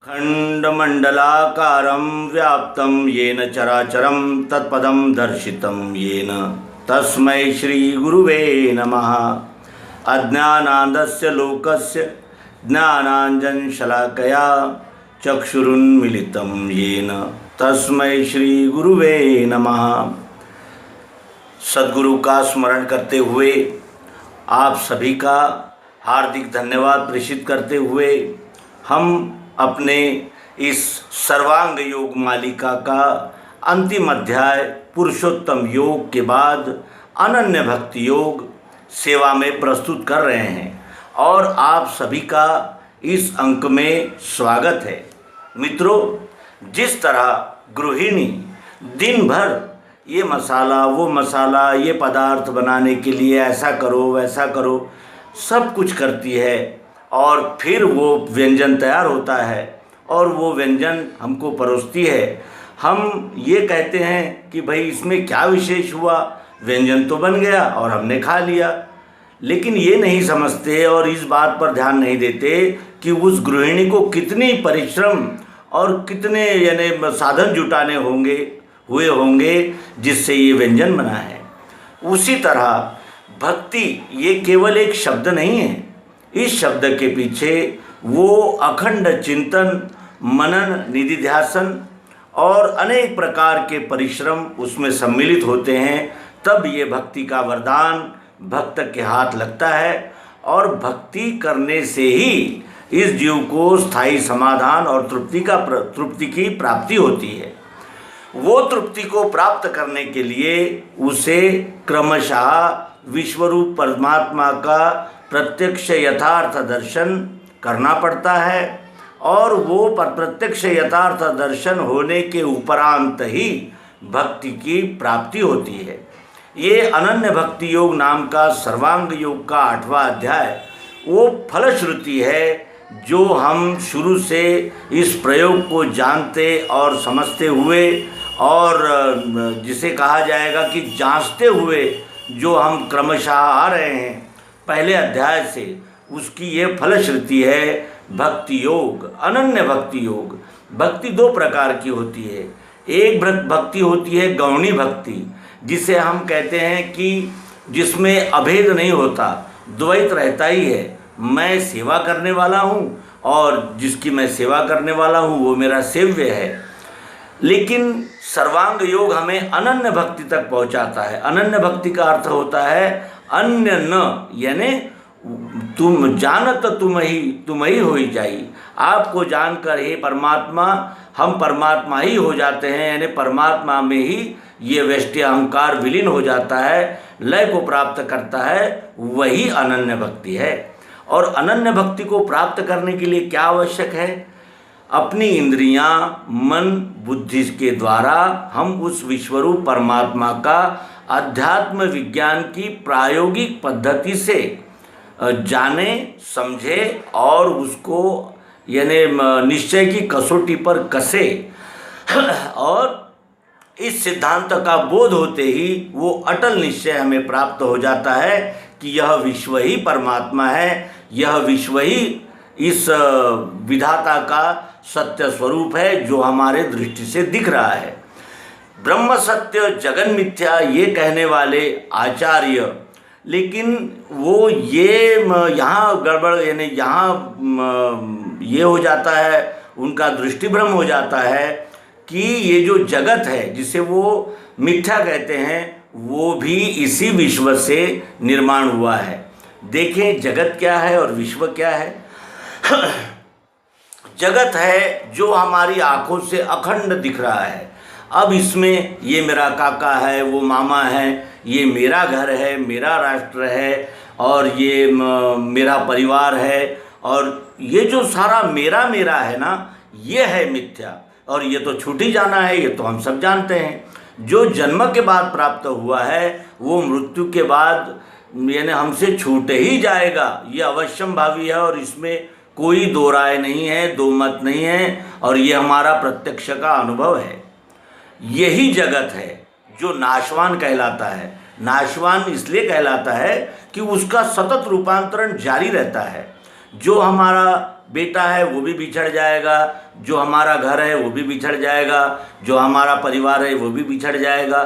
खंडमंडलाकारं व्याप्तं येन चराचरं तत्पदं दर्शितं येन तस्मै श्रीगुरुवे नमः। अज्ञानान्धस्य लोकस्य ज्ञानाञ्जनशलाकया चक्षुरुन्मीलितं येन तस्मै श्रीगुरुवे नमः। सद्गुरु का स्मरण करते हुए आप सभी का हार्दिक धन्यवाद प्रेषित करते हुए हम अपने इस सर्वांग योग मालिका का अंतिम अध्याय पुरुषोत्तम योग के बाद अनन्य भक्ति योग सेवा में प्रस्तुत कर रहे हैं और आप सभी का इस अंक में स्वागत है। मित्रों, जिस तरह गृहिणी दिन भर ये मसाला वो मसाला ये पदार्थ बनाने के लिए ऐसा करो वैसा करो सब कुछ करती है और फिर वो व्यंजन तैयार होता है और वो व्यंजन हमको परोसती है, हम ये कहते हैं कि भाई इसमें क्या विशेष हुआ, व्यंजन तो बन गया और हमने खा लिया। लेकिन ये नहीं समझते और इस बात पर ध्यान नहीं देते कि उस गृहिणी को कितनी परिश्रम और कितने यानी साधन जुटाने हुए होंगे जिससे ये व्यंजन बना है। उसी तरह भक्ति ये केवल एक शब्द नहीं है, इस शब्द के पीछे वो अखंड चिंतन मनन निधिध्यासन और अनेक प्रकार के परिश्रम उसमें सम्मिलित होते हैं, तब ये भक्ति का वरदान भक्त के हाथ लगता है और भक्ति करने से ही इस जीव को स्थायी समाधान और तृप्ति की प्राप्ति होती है। वो तृप्ति को प्राप्त करने के लिए उसे क्रमशः विश्वरूप परमात्मा का प्रत्यक्ष यथार्थ दर्शन करना पड़ता है और वो प्रत्यक्ष यथार्थ दर्शन होने के उपरांत ही भक्ति की प्राप्ति होती है। ये अनन्य भक्ति योग नाम का सर्वांग योग का 8वां अध्याय वो फलश्रुति है जो हम शुरू से इस प्रयोग को जानते और समझते हुए और जिसे कहा जाएगा कि जांचते हुए जो हम क्रमशः आ रहे हैं पहले अध्याय से, उसकी ये फलश्रुति है भक्ति योग, अनन्य भक्ति योग। भक्ति दो प्रकार की होती है। एक भक्ति होती है गौणी भक्ति, जिसे हम कहते हैं कि जिसमें अभेद नहीं होता, द्वैत रहता ही है। मैं सेवा करने वाला हूँ और जिसकी मैं सेवा करने वाला हूँ वो मेरा सेव्य है। लेकिन सर्वांग योग हमें अनन्य भक्ति तक पहुँचाता है। अनन्य भक्ति का अर्थ होता है अन्य न, यानी तुम जानत तुम ही हो ही जाई। आपको जानकर हे परमात्मा, हम परमात्मा ही हो जाते हैं, यानी परमात्मा में ही ये व्यष्टि अहंकार विलीन हो जाता है, लय को प्राप्त करता है, वही अनन्य भक्ति है। और अनन्य भक्ति को प्राप्त करने के लिए क्या आवश्यक है? अपनी इंद्रियां, मन, बुद्धि के द्वारा हम उस विश्वरूप परमात्मा का अध्यात्म विज्ञान की प्रायोगिक पद्धति से जाने समझे और उसको यानी निश्चय की कसौटी पर कसे और इस सिद्धांत का बोध होते ही वो अटल निश्चय हमें प्राप्त हो जाता है कि यह विश्व ही परमात्मा है, यह विश्व ही इस विधाता का सत्य स्वरूप है जो हमारे दृष्टि से दिख रहा है। ब्रह्म सत्य जगन मिथ्या ये कहने वाले आचार्य, लेकिन वो ये यहाँ गड़बड़ यानी यहाँ ये हो जाता है, उनका दृष्टिभ्रम हो जाता है कि ये जो जगत है जिसे वो मिथ्या कहते हैं वो भी इसी विश्व से निर्माण हुआ है। देखें जगत क्या है और विश्व क्या है। जगत है जो हमारी आँखों से अखंड दिख रहा है। अब इसमें ये मेरा काका है, वो मामा है, ये मेरा घर है, मेरा राष्ट्र है और ये मेरा परिवार है और ये जो सारा मेरा है ना, ये है मिथ्या और ये तो छूट ही जाना है, ये तो हम सब जानते हैं। जो जन्म के बाद प्राप्त हुआ है वो मृत्यु के बाद यानी हमसे छूट ही जाएगा, ये अवश्यम भावी है और इसमें कोई दो राय नहीं है, दो मत नहीं है और ये हमारा प्रत्यक्ष का अनुभव है। यही जगत है जो नाशवान कहलाता है। नाशवान इसलिए कहलाता है कि उसका सतत रूपांतरण जारी रहता है। जो हमारा बेटा है वो भी बिछड़ जाएगा, जो हमारा घर है वो भी बिछड़ जाएगा, जो हमारा परिवार है वो भी बिछड़ जाएगा,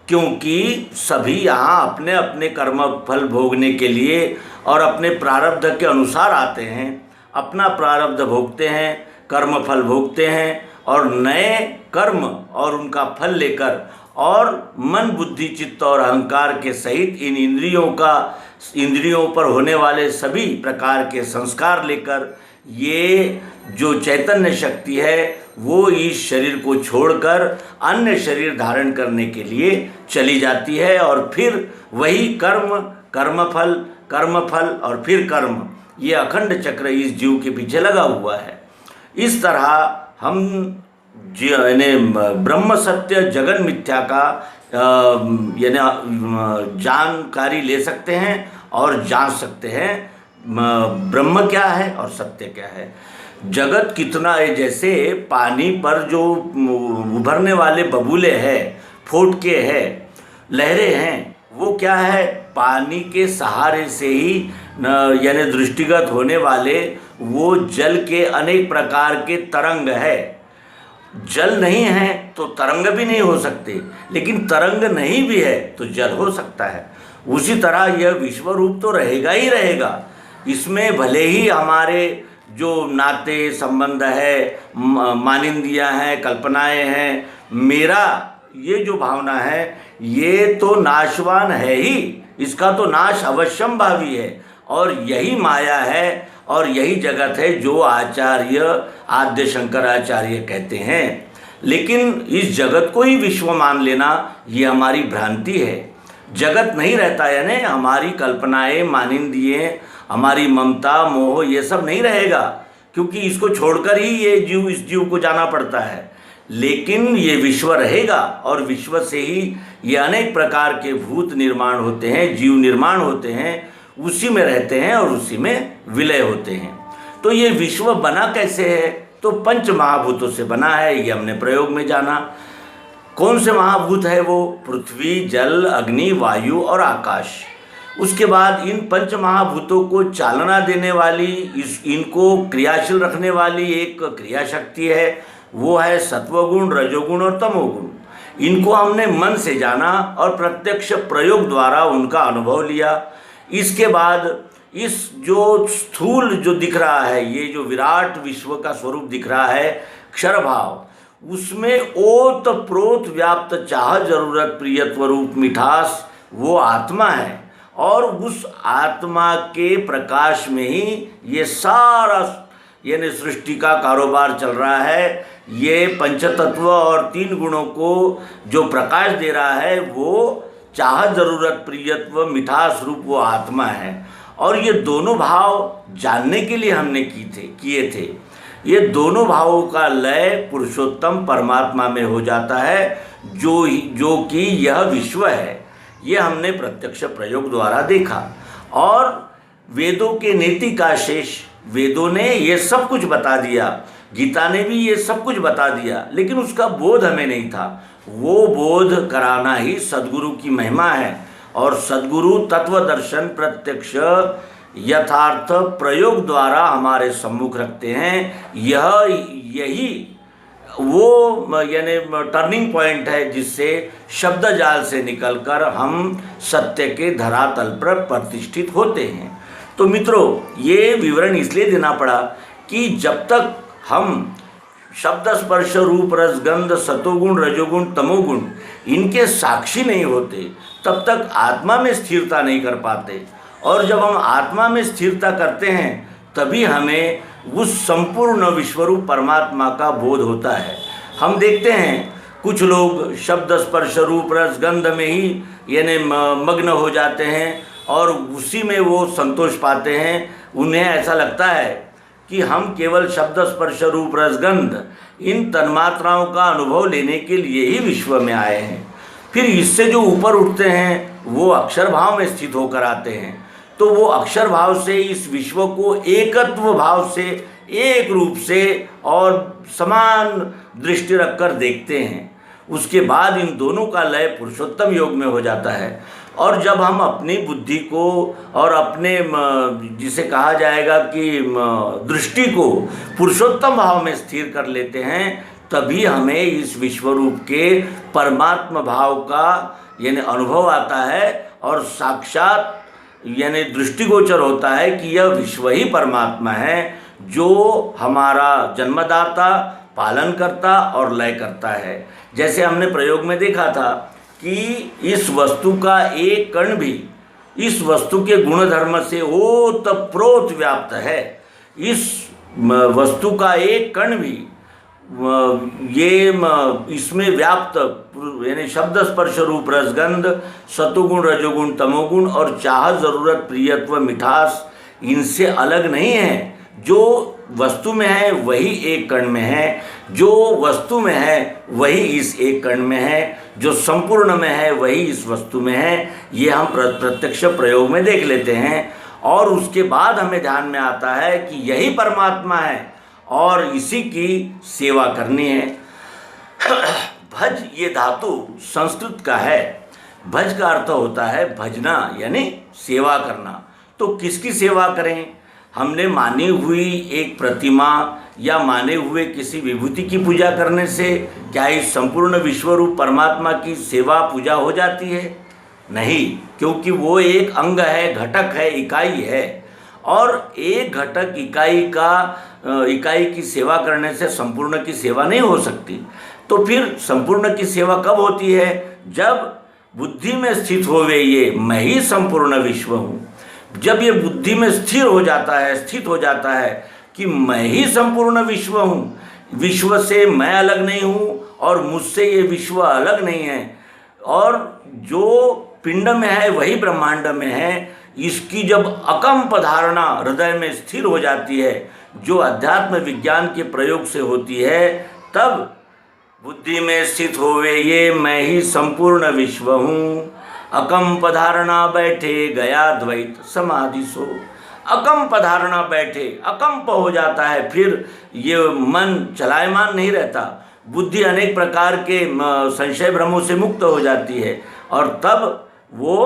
क्योंकि सभी यहाँ अपने अपने कर्म फल भोगने के लिए और अपने प्रारब्ध के अनुसार आते हैं, अपना प्रारब्ध भोगते हैं, कर्म फल भोगते हैं और नए कर्म और उनका फल लेकर और मन बुद्धि चित्त और अहंकार के सहित इन इंद्रियों पर होने वाले सभी प्रकार के संस्कार लेकर ये जो चैतन्य शक्ति है वो इस शरीर को छोड़कर अन्य शरीर धारण करने के लिए चली जाती है और फिर वही कर्मफल और फिर कर्म, ये अखंड चक्र इस जीव के पीछे लगा हुआ है। इस तरह हम यानी ब्रह्म सत्य जगन मिथ्या का यानी जानकारी ले सकते हैं और जान सकते हैं ब्रह्म क्या है और सत्य क्या है। जगत कितना है, जैसे पानी पर जो उभरने वाले बबूले हैं, फोटके हैं, लहरें हैं, वो क्या है, पानी के सहारे से ही यानी दृष्टिगत होने वाले वो जल के अनेक प्रकार के तरंग है। जल नहीं है तो तरंग भी नहीं हो सकते, लेकिन तरंग नहीं भी है तो जल हो सकता है। उसी तरह यह विश्व रूप तो रहेगा ही रहेगा। इसमें भले ही हमारे जो नाते संबंध है, मानिंदियाँ हैं, कल्पनाएं हैं, मेरा ये जो भावना है ये तो नाशवान है ही, इसका तो नाश अवश्यम भावी है और यही माया है और यही जगत है जो आचार्य आद्य शंकराचार्य कहते हैं। लेकिन इस जगत को ही विश्व मान लेना ये हमारी भ्रांति है। जगत नहीं रहता, यानी हमारी कल्पनाएं, मानिंदियाँ, हमारी ममता, मोह, ये सब नहीं रहेगा, क्योंकि इसको छोड़कर ही ये इस जीव को जाना पड़ता है। लेकिन ये विश्व रहेगा और विश्व से ही ये अनेक प्रकार के भूत निर्माण होते हैं, जीव निर्माण होते हैं, उसी में रहते हैं और उसी में विलय होते हैं। तो ये विश्व बना कैसे है, तो पंच महाभूतों से बना है, ये हमने प्रयोग में जाना। कौन से महाभूत है वो? पृथ्वी, जल, अग्नि, वायु और आकाश। उसके बाद इन पंच महाभूतों को चालना देने वाली, इनको क्रियाशील रखने वाली एक क्रिया शक्ति है, वो है सत्वगुण, रजोगुण और तमोगुण। इनको हमने मन से जाना और प्रत्यक्ष प्रयोग द्वारा उनका अनुभव लिया। इसके बाद इस जो स्थूल जो दिख रहा है, ये जो विराट विश्व का स्वरूप दिख रहा है, क्षर भाव, उसमें ओत प्रोत व्याप्त चाह जरूरत प्रियत्व रूप मिठास वो आत्मा है और उस आत्मा के प्रकाश में ही ये सारा यानी सृष्टि का कारोबार चल रहा है। ये पंचतत्व और तीन गुणों को जो प्रकाश दे रहा है वो चाह जरूरत प्रियत्व मिठास रूप वो आत्मा है। और ये दोनों भाव जानने के लिए हमने किए थे। ये दोनों भावों का लय पुरुषोत्तम परमात्मा में हो जाता है, जो कि यह विश्व है। ये हमने प्रत्यक्ष प्रयोग द्वारा देखा। और वेदों के नीति का शेष, वेदों ने ये सब कुछ बता दिया, गीता ने भी ये सब कुछ बता दिया, लेकिन उसका बोध हमें नहीं था। वो बोध कराना ही सद्गुरु की महिमा है। और सद्गुरु तत्व दर्शन प्रत्यक्ष यथार्थ प्रयोग द्वारा हमारे सम्मुख रखते हैं। यही वो यानी टर्निंग पॉइंट है जिससे शब्द जाल से निकलकर हम सत्य के धरातल पर प्रतिष्ठित होते हैं। तो मित्रों, ये विवरण इसलिए देना पड़ा कि जब तक हम शब्द स्पर्श रूप रस गंध सतोगुण रजोगुण तमोगुण इनके साक्षी नहीं होते, तब तक आत्मा में स्थिरता नहीं कर पाते। और जब हम आत्मा में स्थिरता करते हैं तभी हमें उस संपूर्ण विश्वरूप परमात्मा का बोध होता है। हम देखते हैं कुछ लोग शब्द स्पर्श रूप रस गंध में ही यानी मग्न हो जाते हैं और उसी में वो संतोष पाते हैं। उन्हें ऐसा लगता है कि हम केवल शब्द स्पर्श रूप रस गंध इन तन्मात्राओं का अनुभव लेने के लिए ही विश्व में आए हैं। फिर इससे जो ऊपर उठते हैं वो अक्षर भाव में स्थित होकर आते हैं। तो वो अक्षर भाव से इस विश्व को एकत्व भाव से, एक रूप से और समान दृष्टि रखकर देखते हैं। उसके बाद इन दोनों का लय पुरुषोत्तम योग में हो जाता है। और जब हम अपनी बुद्धि को और अपने जिसे कहा जाएगा कि दृष्टि को पुरुषोत्तम भाव में स्थिर कर लेते हैं, तभी हमें इस विश्वरूप के परमात्मा भाव का यानी अनुभव आता है और साक्षात यानी दृष्टिगोचर होता है कि यह विश्व ही परमात्मा है, जो हमारा जन्मदाता, पालन करता और लय करता है। जैसे हमने प्रयोग में देखा था कि इस वस्तु का एक कण भी इस वस्तु के गुण धर्म से ओतप्रोत व्याप्त है। इस वस्तु का एक कण भी ये इसमें व्याप्त यानी शब्द स्पर्श रूप रसगंध सतुगुण रजोगुण तमोगुण और चाह जरूरत प्रियत्व मिठास इनसे अलग नहीं है। जो वस्तु में है वही एक कण में है, जो वस्तु में है वही इस एक कण में है, जो संपूर्ण में है वही इस वस्तु में है। ये हम प्रत्यक्ष प्रयोग में देख लेते हैं और उसके बाद हमें ध्यान में आता है कि यही परमात्मा है और इसी की सेवा करनी है। भज ये धातु संस्कृत का है। भज का अर्थ होता है भजना यानी सेवा करना। तो किसकी सेवा करें? हमने मानी हुई एक प्रतिमा या माने हुए किसी विभूति की पूजा करने से क्या इस संपूर्ण विश्वरूप परमात्मा की सेवा पूजा हो जाती है? नहीं, क्योंकि वो एक अंग है, घटक है, इकाई है। और एक घटक इकाई की सेवा करने से संपूर्ण की सेवा नहीं हो सकती। तो फिर संपूर्ण की सेवा कब होती है? जब बुद्धि में स्थित होवे ये मैं ही संपूर्ण विश्व हूँ। जब ये बुद्धि में स्थित हो जाता है कि मैं ही संपूर्ण विश्व हूँ, विश्व से मैं अलग नहीं हूँ और मुझसे ये विश्व अलग नहीं है, और जो पिंड में है वही ब्रह्मांड में है, इसकी जब अकंप धारणा हृदय में स्थिर हो जाती है, जो अध्यात्म विज्ञान के प्रयोग से होती है, तब बुद्धि में स्थित होवे ये मैं ही संपूर्ण विश्व हूँ। अकंप धारणा बैठे गया द्वैत समाधि सो। अकंप धारणा बैठे, अकंप हो जाता है, फिर ये मन चलायमान नहीं रहता, बुद्धि अनेक प्रकार के संशय भ्रमों से मुक्त हो जाती है और तब वो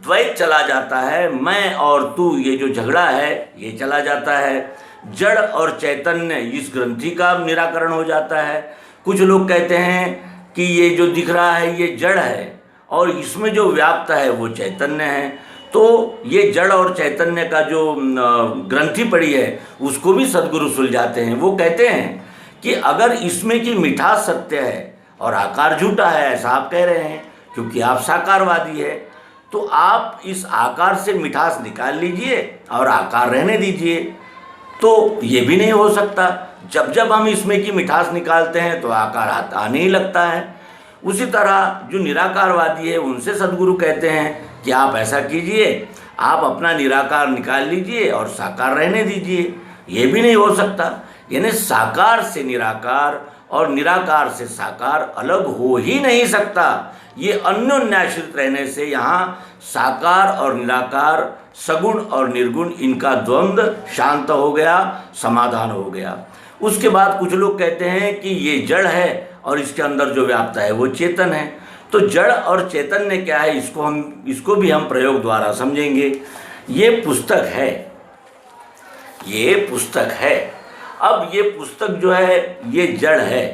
द्वैत चला जाता है। मैं और तू ये जो झगड़ा है ये चला जाता है। जड़ और चैतन्य इस ग्रंथि का निराकरण हो जाता है। कुछ लोग कहते हैं कि ये जो दिख रहा है ये जड़ है और इसमें जो व्याप्त है वो चैतन्य है। तो ये जड़ और चैतन्य का जो ग्रंथि पड़ी है उसको भी सद्गुरु सुलझाते हैं। वो कहते हैं कि अगर इसमें की मिठास सत्य है और आकार झूठा है, ऐसा आप कह रहे हैं क्योंकि आप साकारवादी है, तो आप इस आकार से मिठास निकाल लीजिए और आकार रहने दीजिए। तो ये भी नहीं हो सकता। जब जब हम इसमें की मिठास निकालते हैं तो आकार आने ही लगता है। उसी तरह जो निराकारवादी है उनसे सद्गुरु कहते हैं कि आप ऐसा कीजिए, आप अपना निराकार निकाल लीजिए और साकार रहने दीजिए। ये भी नहीं हो सकता। यानी साकार से निराकार और निराकार से साकार अलग हो ही नहीं सकता। ये अन्योन्याश्रित रहने से यहाँ साकार और निराकार, सगुण और निर्गुण, इनका द्वंद्व शांत हो गया, समाधान हो गया। उसके बाद कुछ लोग कहते हैं कि ये जड़ है और इसके अंदर जो व्याप्त है वो चेतन है। तो जड़ और चैतन्य क्या है, इसको भी हम प्रयोग द्वारा समझेंगे। ये पुस्तक है। अब ये पुस्तक जो है ये जड़ है,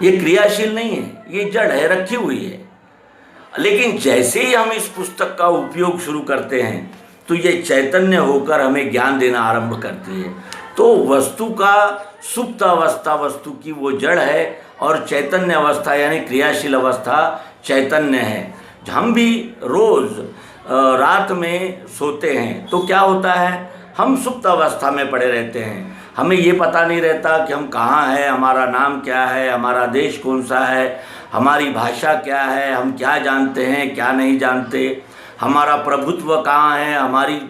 ये क्रियाशील नहीं है, ये जड़ है, रखी हुई है। लेकिन जैसे ही हम इस पुस्तक का उपयोग शुरू करते हैं तो ये चैतन्य होकर हमें ज्ञान देना आरंभ करती है। तो वस्तु का सुप्त अवस्था वस्तु की वो जड़ है और चैतन्य अवस्था यानी क्रियाशील अवस्था चैतन्य है। हम भी रोज़ रात में सोते हैं तो क्या होता है, हम सुप्त अवस्था में पड़े रहते हैं। हमें ये पता नहीं रहता कि हम कहाँ हैं, हमारा नाम क्या है, हमारा देश कौन सा है, हमारी भाषा क्या है, हम क्या जानते हैं क्या नहीं जानते, हमारा प्रभुत्व कहाँ है, हमारी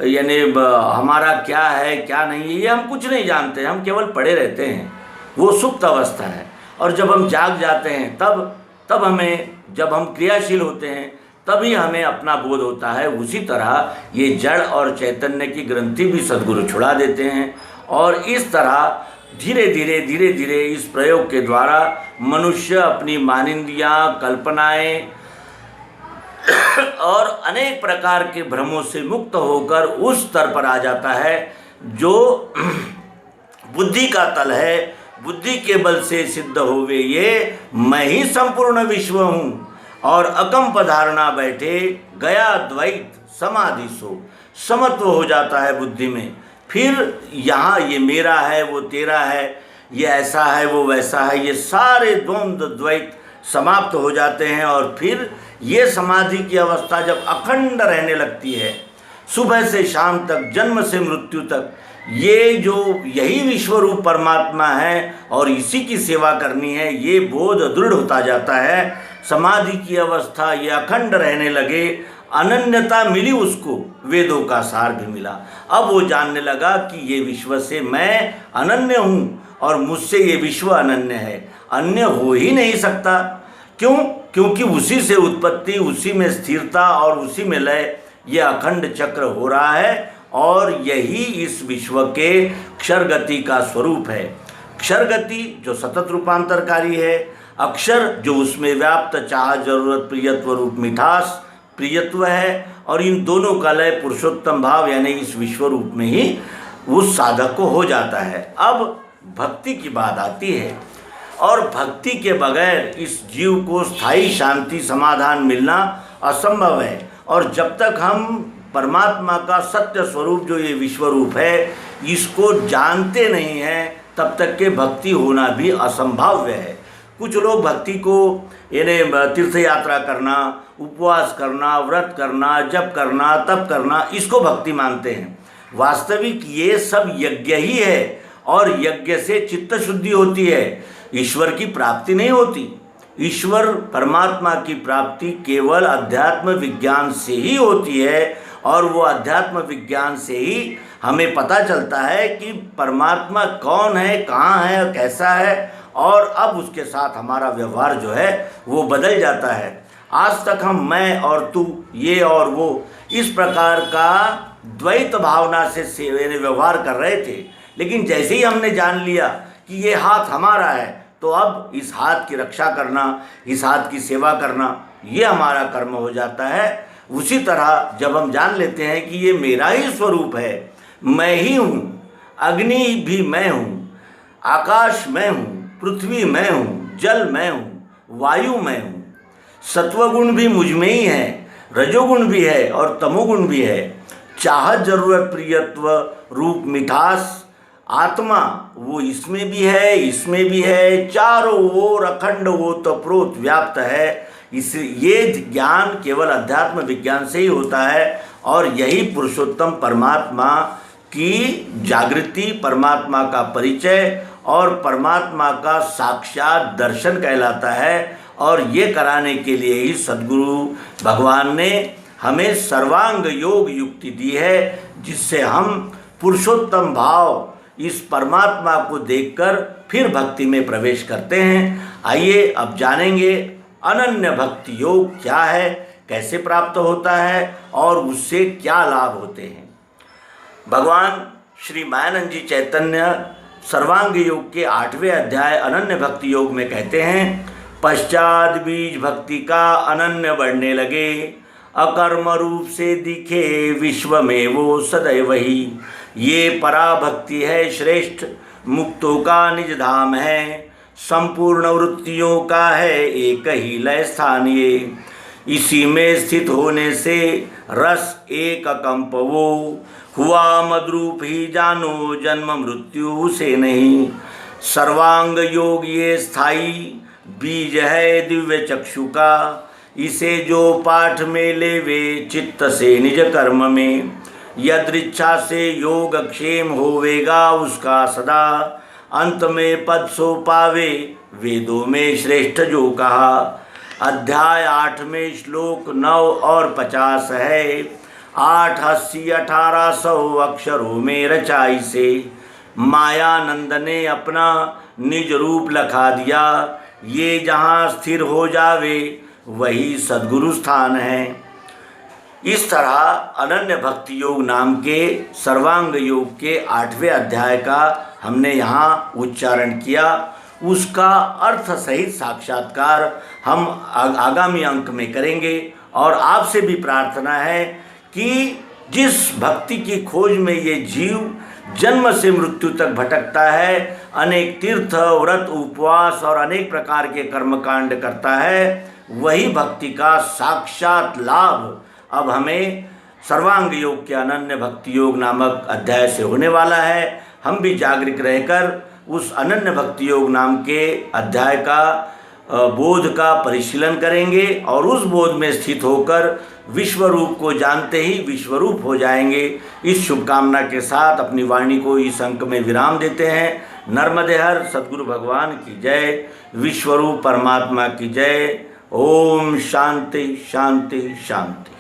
यानी हमारा क्या है क्या नहीं है, ये हम कुछ नहीं जानते। हम केवल पड़े रहते हैं, वो सुप्त अवस्था है। और जब हम जाग जाते हैं तब हमें, जब हम क्रियाशील होते हैं तभी हमें अपना बोध होता है। उसी तरह ये जड़ और चैतन्य की ग्रंथि भी सद्गुरु छुड़ा देते हैं। और इस तरह धीरे धीरे इस प्रयोग के द्वारा मनुष्य अपनी मानिंदियाँ, कल्पनाएं और अनेक प्रकार के भ्रमों से मुक्त होकर उस स्तर पर आ जाता है जो बुद्धि का तल है। बुद्धि के बल से सिद्ध होवे ये मैं ही संपूर्ण विश्व हूँ, और अकंप धारणा बैठे गया द्वैत समाधि सो, समत्व हो जाता है बुद्धि में। फिर यहाँ ये मेरा है वो तेरा है, ये ऐसा है वो वैसा है, ये सारे द्वंद्व द्वैत समाप्त हो जाते हैं। और फिर ये समाधि की अवस्था जब अखंड रहने लगती है, सुबह से शाम तक, जन्म से मृत्यु तक, ये जो यही विश्वरूप परमात्मा है और इसी की सेवा करनी है, ये बोध दृढ़ होता जाता है। समाधि की अवस्था ये अखंड रहने लगे, अनन्यता मिली उसको, वेदों का सार भी मिला। अब वो जानने लगा कि ये विश्व से मैं अनन्य हूँ और मुझसे ये विश्व अनन्य है, अन्य हो ही नहीं सकता। क्यों? क्योंकि उसी से उत्पत्ति, उसी में स्थिरता और उसी में लय, ये अखंड चक्र हो रहा है। और यही इस विश्व के क्षर गति का स्वरूप है। क्षर गति जो सतत रूपांतरकारी है, अक्षर जो उसमें व्याप्त चाह, जरूरत, प्रियत्व रूप मिठास, प्रियत्व है, और इन दोनों का लय पुरुषोत्तम भाव यानी इस विश्व रूप में ही उस साधक को हो जाता है। अब भक्ति की बात आती है, और भक्ति के बगैर इस जीव को स्थायी शांति समाधान मिलना असंभव है। और जब तक हम परमात्मा का सत्य स्वरूप जो ये विश्व रूप है इसको जानते नहीं हैं, तब तक के भक्ति होना भी असंभाव्य है। कुछ लोग भक्ति को यानी तीर्थ यात्रा करना, उपवास करना, व्रत करना, जप करना, तप करना, इसको भक्ति मानते हैं। वास्तविक ये सब यज्ञ ही है, और यज्ञ से चित्त शुद्धि होती है, ईश्वर की प्राप्ति नहीं होती। ईश्वर परमात्मा की प्राप्ति केवल अध्यात्म विज्ञान से ही होती है, और वो अध्यात्म विज्ञान से ही हमें पता चलता है कि परमात्मा कौन है, कहाँ है और कैसा है। और अब उसके साथ हमारा व्यवहार जो है वो बदल जाता है। आज तक हम मैं और तू, ये और वो, इस प्रकार का द्वैत भावना से व्यवहार कर रहे थे। लेकिन जैसे ही हमने जान लिया कि ये हाथ हमारा है, तो अब इस हाथ की रक्षा करना, इस हाथ की सेवा करना, ये हमारा कर्म हो जाता है। उसी तरह जब हम जान लेते हैं कि ये मेरा ही स्वरूप है, मैं ही हूँ, अग्नि भी मैं हूँ, आकाश मैं हूँ, पृथ्वी मैं हूँ, जल मैं हूँ, वायु मैं हूँ, सत्वगुण भी मुझ में ही है, रजोगुण भी है और तमोगुण भी है, चाहत, जरूरत, प्रियत्व रूप मिठास, आत्मा वो इसमें भी है, इसमें भी है, चारों ओर अखंड ओतप्रोत व्याप्त है। इस ये ज्ञान केवल अध्यात्म विज्ञान से ही होता है, और यही पुरुषोत्तम परमात्मा की जागृति, परमात्मा का परिचय और परमात्मा का साक्षात दर्शन कहलाता है। और ये कराने के लिए ही सद्गुरु भगवान ने हमें सर्वांग योग युक्ति दी है, जिससे हम पुरुषोत्तम भाव इस परमात्मा को देखकर फिर भक्ति में प्रवेश करते हैं। आइए अब जानेंगे अनन्य भक्ति योग क्या है, कैसे प्राप्त होता है और उससे क्या लाभ होते हैं। भगवान श्री मायानंद जी चैतन्य सर्वांग योग के 8वें अध्याय अनन्य भक्ति योग में कहते हैं, पश्चात बीज भक्ति का अनन्य बढ़ने लगे, अकर्म रूप से दिखे विश्व में वो सदैव ही, ये पराभक्ति है श्रेष्ठ, मुक्तों का निज धाम है, संपूर्ण वृत्तियों का है एक ही लय स्थान ये, इसी में स्थित होने से रस एक कंप वो, हुआ मद्रूप ही जानो जन्म मृत्यु से नहीं, सर्वांग योग ये स्थाई बीज है दिव्य चक्षु का, इसे जो पाठ में लेवे चित्त से निज कर्म में, यदृच्छा से योग क्षेम होवेगा उसका सदा, अंत में पद सो पावे वेदों में श्रेष्ठ जो कहा। अध्याय 8 में श्लोक 9 और 50 है, 8, 80, 1800 अक्षरों में रचाई से, मायानंद ने अपना निज रूप लखा दिया, ये जहाँ स्थिर हो जावे वही सद्गुरु स्थान है। इस तरह अनन्य भक्ति योग नाम के सर्वांग योग के 8वें अध्याय का हमने यहाँ उच्चारण किया। उसका अर्थ सहित साक्षात्कार हम आगामी अंक में करेंगे। और आपसे भी प्रार्थना है कि जिस भक्ति की खोज में ये जीव जन्म से मृत्यु तक भटकता है, अनेक तीर्थ व्रत उपवास और अनेक प्रकार के कर्मकांड करता है, वही भक्ति का साक्षात लाभ अब हमें सर्वांग योग के अनन्य भक्ति योग नामक अध्याय से होने वाला है। हम भी जागृत रहकर उस अनन्य भक्ति योग नाम के अध्याय का बोध का परिशीलन करेंगे और उस बोध में स्थित होकर विश्व रूप को जानते ही विश्वरूप हो जाएंगे। इस शुभकामना के साथ अपनी वाणी को इस अंक में विराम देते हैं। नर्मदे हर सद्गुरु भगवान की जय, विश्वरूप परमात्मा की जय। ओम शांति शांति शांति।